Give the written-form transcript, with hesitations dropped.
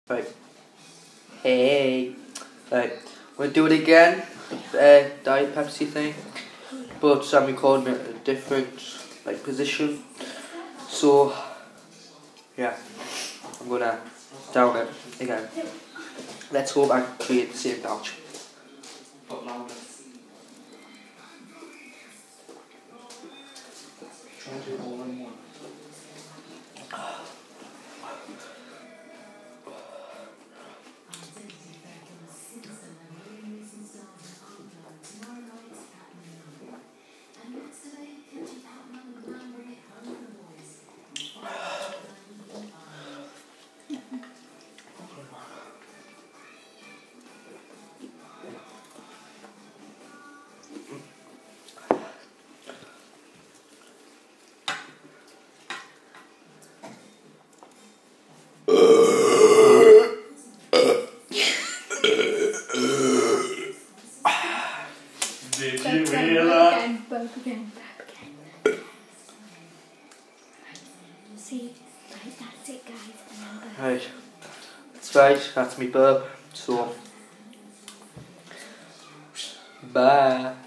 Right. Hey. Right. We'll do it again. Diet Pepsi thing. But I'm recording it at a different position. So yeah. I'm gonna down it again. Let's hope I create the same Belch. Try to do it all in one. Did you hear that? Burp again. See, right, that's it, guys. Right. That's right, that's me burp. So bye.